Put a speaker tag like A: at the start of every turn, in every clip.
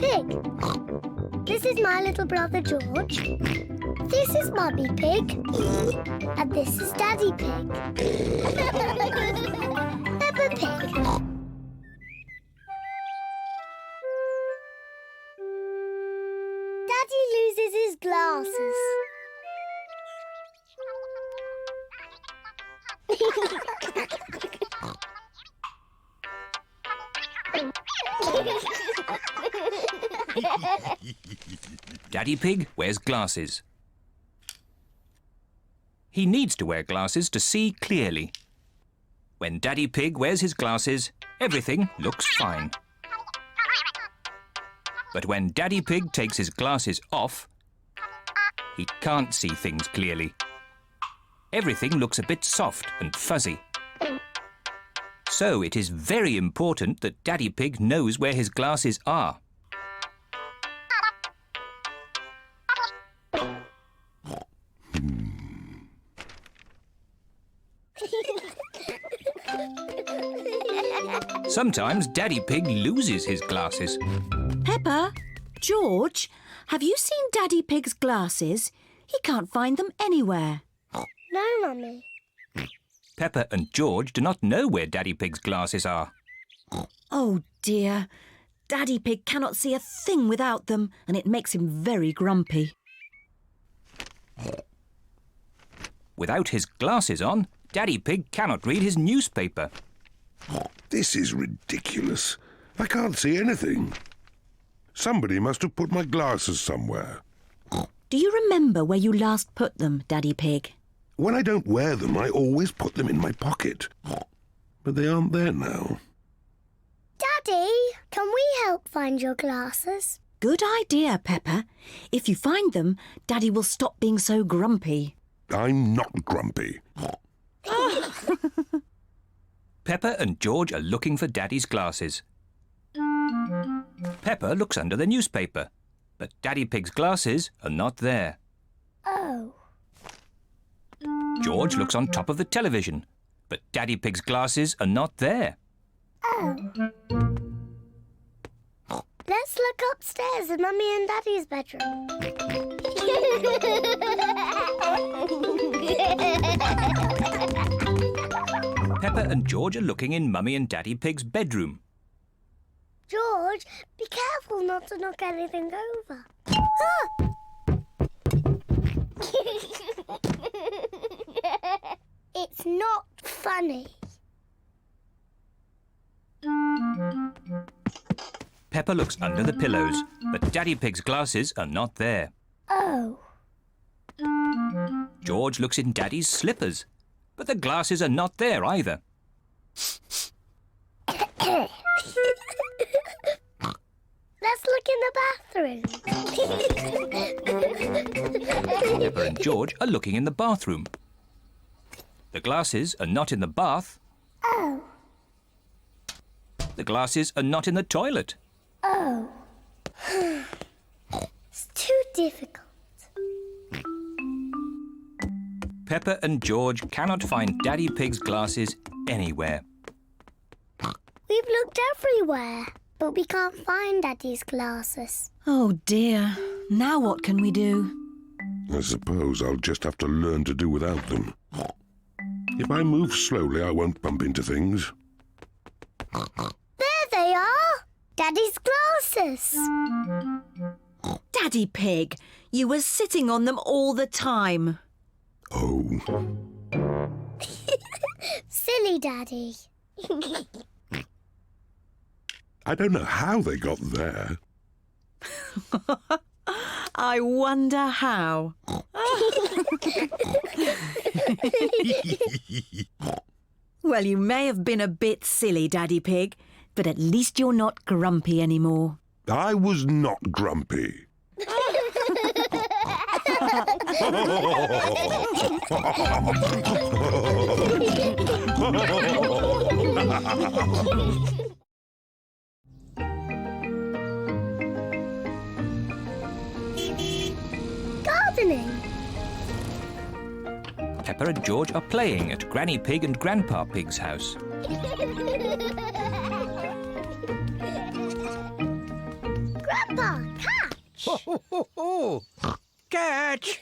A: Pig. This is my little brother George. This is Mummy Pig. And this is Daddy Pig. Peppa Pig. Daddy loses his glasses.
B: Daddy Pig wears glasses. He needs to wear glasses to see clearly. When Daddy Pig wears his glasses, everything looks fine. But when Daddy Pig takes his glasses off, he can't see things clearly. Everything looks a bit soft and fuzzy. So it is very important that Daddy Pig knows where his glasses are. Sometimes Daddy Pig loses his glasses.
C: Peppa, George, have you seen Daddy Pig's glasses? He can't find them anywhere.
A: No, Mummy.
B: Peppa and George do not know where Daddy Pig's glasses are.
C: Oh dear. Daddy Pig cannot see a thing without them, and it makes him very grumpy.
B: Without his glasses on, Daddy Pig cannot read his newspaper.
D: This is ridiculous. I can't see anything. Somebody must have put my glasses somewhere.
C: Do you remember where you last put them, Daddy Pig?
D: When I don't wear them, I always put them in my pocket. But they aren't there now.
A: Daddy, can we help find your glasses?
C: Good idea, Peppa. If you find them, Daddy will stop being so grumpy.
D: I'm not grumpy.
B: Peppa and George are looking for Daddy's glasses. Peppa looks under the newspaper, but Daddy Pig's glasses are not there.
A: Oh.
B: George looks on top of the television, but Daddy Pig's glasses are not there.
A: Oh. Let's look upstairs in Mummy and Daddy's bedroom.
B: Peppa and George are looking in Mummy and Daddy Pig's bedroom.
A: George, be careful not to knock anything over. Ah! It's not funny.
B: Peppa looks under the pillows, but Daddy Pig's glasses are not there.
A: Oh.
B: George looks in Daddy's slippers, but the glasses are not there either.
A: Let's look in the bathroom.
B: Peppa and George are looking in the bathroom. The glasses are not in the bath.
A: Oh.
B: The glasses are not in the toilet.
A: Oh. It's too difficult.
B: Peppa and George cannot find Daddy Pig's glasses anywhere.
A: We've looked everywhere, but we can't find Daddy's glasses.
C: Oh dear. Now what can we do?
D: I suppose I'll just have to learn to do without them. If I move slowly, I won't bump into things.
A: There they are! Daddy's glasses!
C: Daddy Pig, you were sitting on them all the time.
D: Oh.
A: Silly Daddy.
D: I don't know how they got there.
C: I wonder how. Well, you may have been a bit silly, Daddy Pig, but at least you're not grumpy anymore.
D: I was not grumpy.
A: Gardening.
B: Peppa and George are playing at Granny Pig and Grandpa Pig's house.
A: Grandpa, catch!
E: Ho, ho, ho, ho. Catch!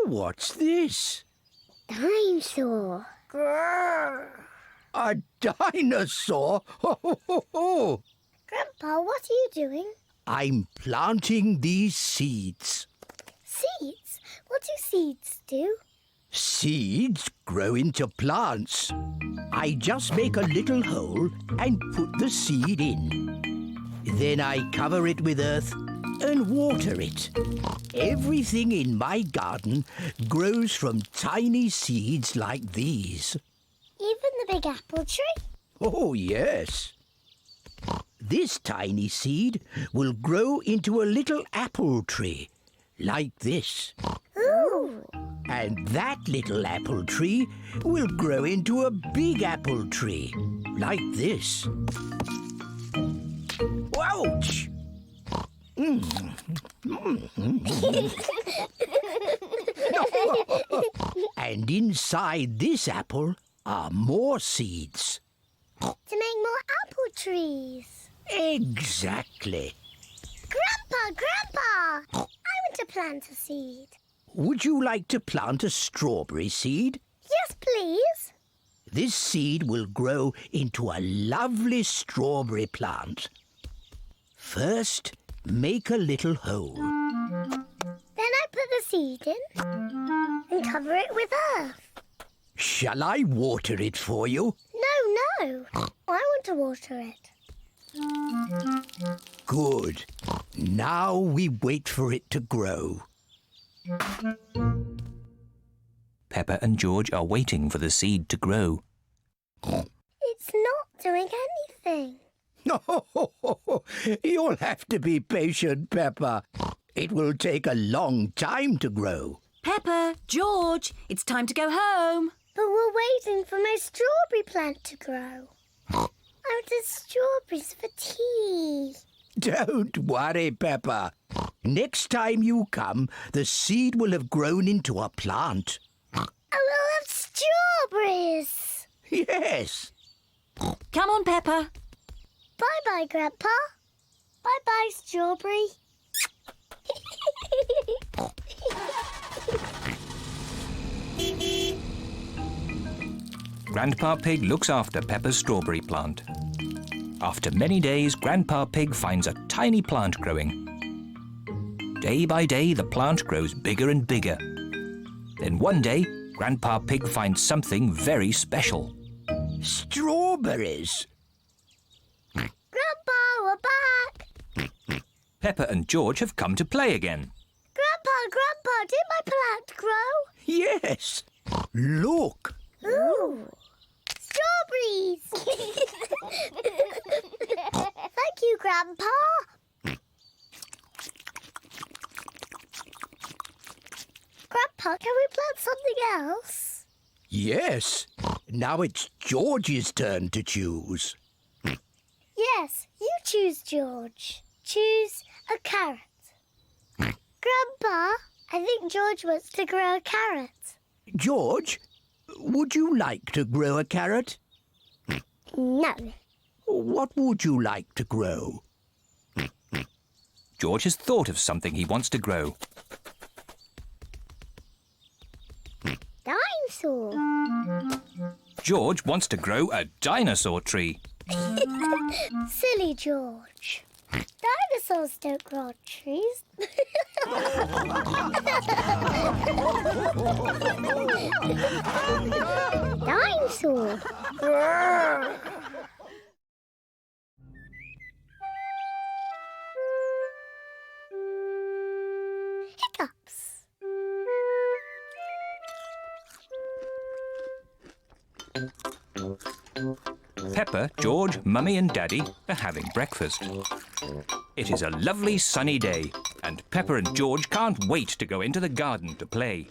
E: What's this?
A: Dinosaur. Grrr.
E: A dinosaur? Ho, ho, ho, ho.
A: Grandpa, what are you doing?
E: I'm planting these seeds.
A: Seeds? What do seeds do?
E: Seeds grow into plants. I just make a little hole and put the seed in. Then I cover it with earth and water it. Everything in my garden grows from tiny seeds like these.
A: Even the big apple tree?
E: Oh, yes. This tiny seed will grow into a little apple tree, like this.
A: Ooh.
E: And that little apple tree will grow into a big apple tree, like this. Ouch! And inside this apple are more seeds.
A: To make more apple trees.
E: Exactly.
A: Grandpa! I want to plant a seed.
E: Would you like to plant a strawberry seed?
A: Yes, please.
E: This seed will grow into a lovely strawberry plant. First, make a little hole.
A: Then I put the seed in and cover it with earth.
E: Shall I water it for you?
A: No. I want to water it.
E: Good. Now we wait for it to grow.
B: Peppa and George are waiting for the seed to grow.
A: It's not doing anything.
E: You'll have to be patient, Peppa. It will take a long time to grow.
C: Peppa, George, it's time to go home.
A: But we're waiting for my strawberry plant to grow. I wanted strawberries for tea.
E: Don't worry, Peppa. Next time you come, the seed will have grown into a plant.
A: I will have strawberries.
E: Yes.
C: Come on, Peppa.
A: Bye-bye, Grandpa. Bye-bye, strawberry.
B: Grandpa Pig looks after Peppa's strawberry plant. After many days, Grandpa Pig finds a tiny plant growing. Day by day, the plant grows bigger and bigger. Then one day, Grandpa Pig finds something very special.
E: Strawberries.
A: Grandpa, we're back.
B: Peppa and George have come to play again.
A: Grandpa, did my plant grow?
E: Yes. Look.
A: Ooh. Strawberries. Thank you, Grandpa. Grandpa, can we plant something else?
E: Yes. Now it's George's turn to choose.
A: Yes, you choose, George. Choose a carrot. Grandpa, I think George wants to grow a carrot.
E: George, would you like to grow a carrot?
A: No.
E: What would you like to grow?
B: George has thought of something he wants to grow.
A: Dinosaur.
B: George wants to grow a dinosaur tree.
A: Silly George. Dinosaurs don't grow on trees. Dinosaur. Hiccups.
B: Peppa, George, Mummy and Daddy are having breakfast. It is a lovely sunny day and Peppa and George can't wait to go into the garden to play.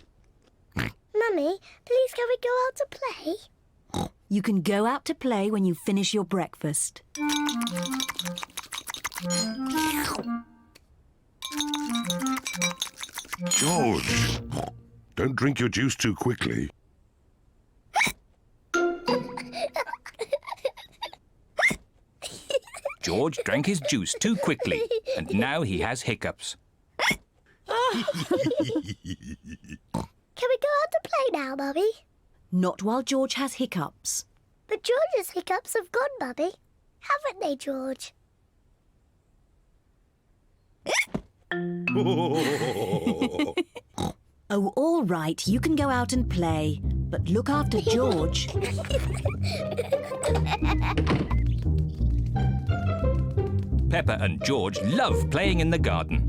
A: Mummy, please can we go out to play?
C: You can go out to play when you finish your breakfast.
D: George, don't drink your juice too quickly.
B: George drank his juice too quickly, and now he has hiccups.
A: Can we go out to play now, Mummy?
C: Not while George has hiccups.
A: But George's hiccups have gone, Mummy. Haven't they, George?
C: Oh, all right, you can go out and play. But look after George.
B: Peppa and George love playing in the garden.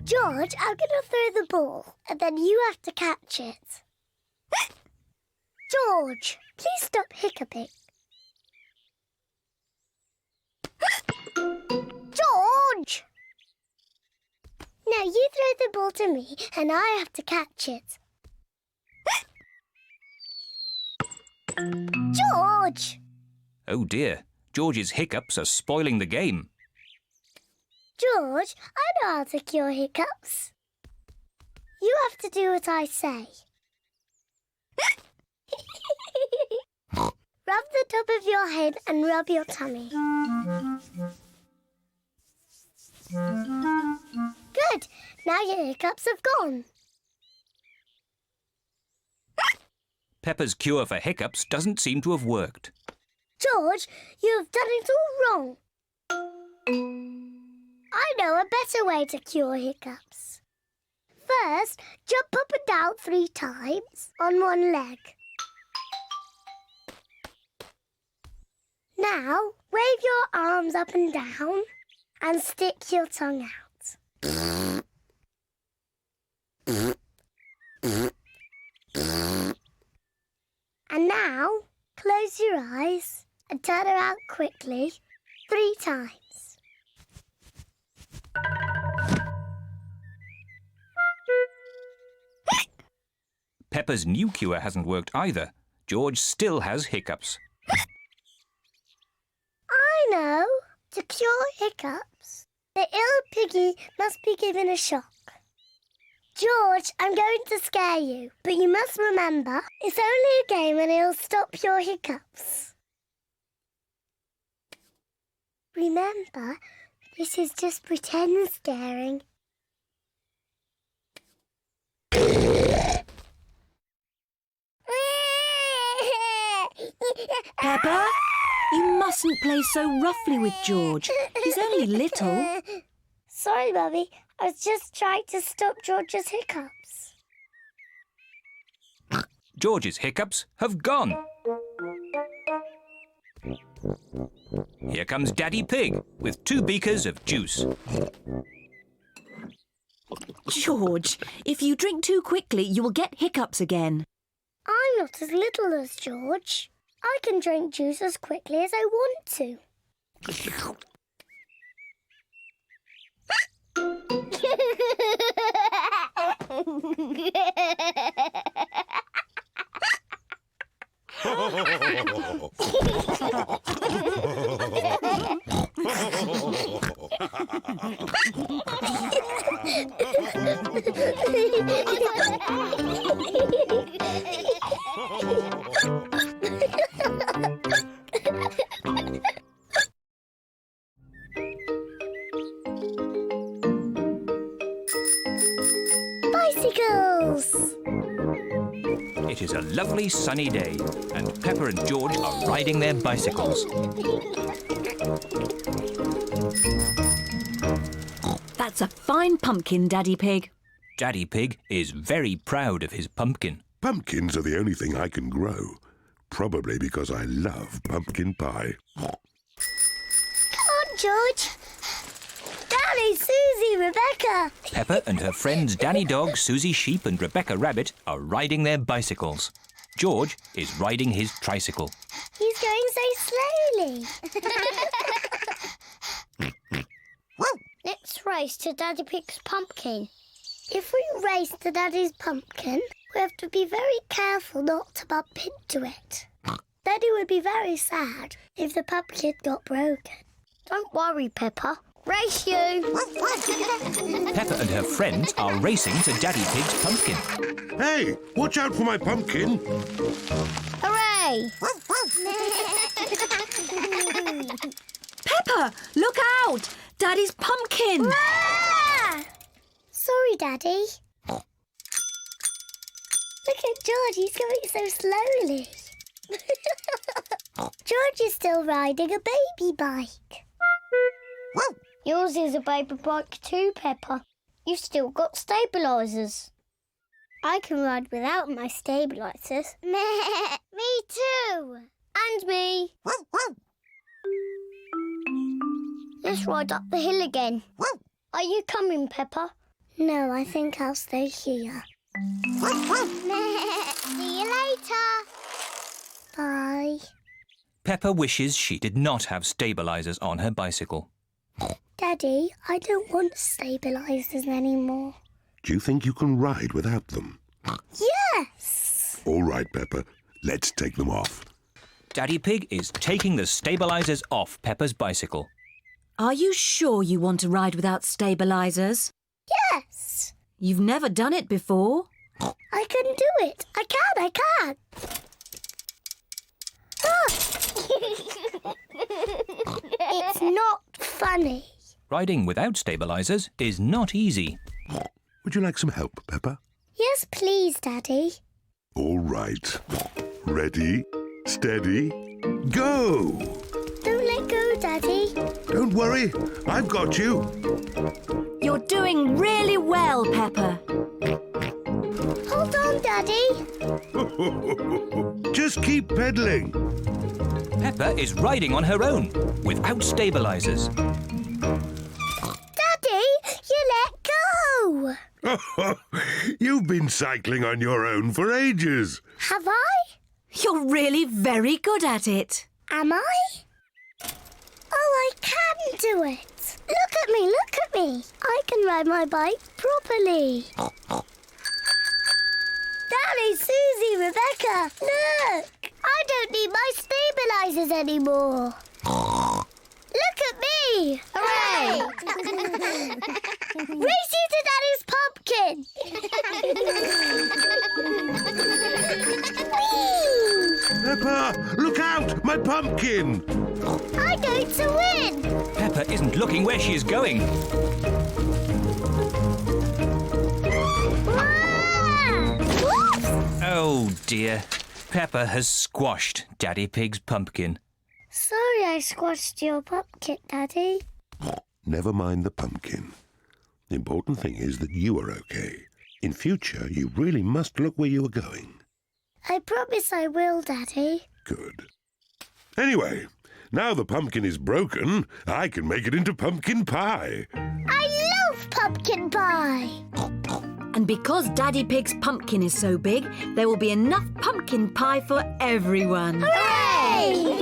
A: George, I'm going to throw the ball, and then you have to catch it. George, please stop hiccuping. George! Now you throw the ball to me, and I have to catch it. George!
B: Oh dear, George's hiccups are spoiling the game.
A: George, I know how to cure hiccups. You have to do what I say. Rub the top of your head and rub your tummy. Good. Now your hiccups have gone.
B: Peppa's cure for hiccups doesn't seem to have worked.
A: George, you have done it all wrong. I know a better way to cure hiccups. First, jump up and down 3 times on one leg. Now, wave your arms up and down and stick your tongue out. And now, close your eyes and turn around quickly 3 times.
B: Peppa's new cure hasn't worked either. George still has hiccups.
A: I know. To cure hiccups, the ill piggy must be given a shock. George, I'm going to scare you, but you must remember, it's only a game and it'll stop your hiccups. Remember, this is just pretend scaring.
C: Peppa, you mustn't play so roughly with George. He's only little.
A: Sorry, Mummy. I was just trying to stop George's hiccups.
B: George's hiccups have gone. Here comes Daddy Pig with 2 beakers of juice.
C: George, if you drink too quickly, you will get hiccups again.
A: I'm not as little as George. I can drink juice as quickly as I want to. Bicycles!
B: It is a lovely sunny day, and Peppa and George are riding their bicycles.
C: That's a fine pumpkin, Daddy Pig.
B: Daddy Pig is very proud of his pumpkin.
D: Pumpkins are the only thing I can grow. Probably because I love pumpkin pie.
A: Come on, George. Danny, Susie, Rebecca.
B: Peppa and her friends Danny Dog, Susie Sheep and Rebecca Rabbit are riding their bicycles. George is riding his tricycle.
A: He's going so slowly. Let's race to Daddy Pig's pumpkin. If we race to Daddy's pumpkin, we have to be very careful not to bump into it. Daddy would be very sad if the pumpkin got broken. Don't worry, Peppa. Race you!
B: Peppa and her friends are racing to Daddy Pig's pumpkin.
D: Hey, watch out for my pumpkin.
A: Hooray!
C: Peppa, look out! Daddy's pumpkin!
A: Ah! Sorry, Daddy. Look at George, he's going so slowly. George is still riding a baby bike. Yours is a baby bike too, Peppa. You've still got stabilisers. I can ride without my stabilisers. Me too. And me. Let's ride up the hill again. Are you coming, Peppa? No, I think I'll stay here. See you later. Bye.
B: Peppa wishes she did not have stabilisers on her bicycle.
A: Daddy, I don't want stabilisers anymore.
D: Do you think you can ride without them?
A: Yes!
D: All right, Peppa. Let's take them off.
B: Daddy Pig is taking the stabilisers off Peppa's bicycle.
C: Are you sure you want to ride without stabilisers?
A: Yes!
C: You've never done it before.
A: I can do it. I can. Ah! It's not funny.
B: Riding without stabilisers is not easy.
D: Would you like some help, Peppa?
A: Yes, please, Daddy.
D: All right. Ready, steady, go!
A: Don't let go, Daddy.
D: Don't worry, I've got you.
C: You're doing really well, Peppa.
A: Hold on, Daddy.
D: Just keep pedaling.
B: Peppa is riding on her own without stabilisers.
A: Daddy, you let go.
D: You've been cycling on your own for ages.
A: Have I?
C: You're really very good at it.
A: Am I? Oh, I can do it. Look at me, look at me. I can ride my bike properly. Daddy, Susie, Rebecca, look. I don't need my stabilisers anymore. Look at me. Hooray! Race you to Daddy's pumpkin. Whee!
D: Peppa, look out! My pumpkin!
A: I'm going to win.
B: Peppa isn't looking where she is going.
A: Wow! Whoops!
B: Oh dear. Peppa has squashed Daddy Pig's pumpkin.
A: Sorry I squashed your pumpkin, Daddy.
D: Never mind the pumpkin. The important thing is that you are okay. In future, you really must look where you are going.
A: I promise I will, Daddy.
D: Good. Anyway, now the pumpkin is broken, I can make it into pumpkin pie.
A: I love pumpkin pie.
C: And because Daddy Pig's pumpkin is so big, there will be enough pumpkin pie for everyone.
A: Hooray!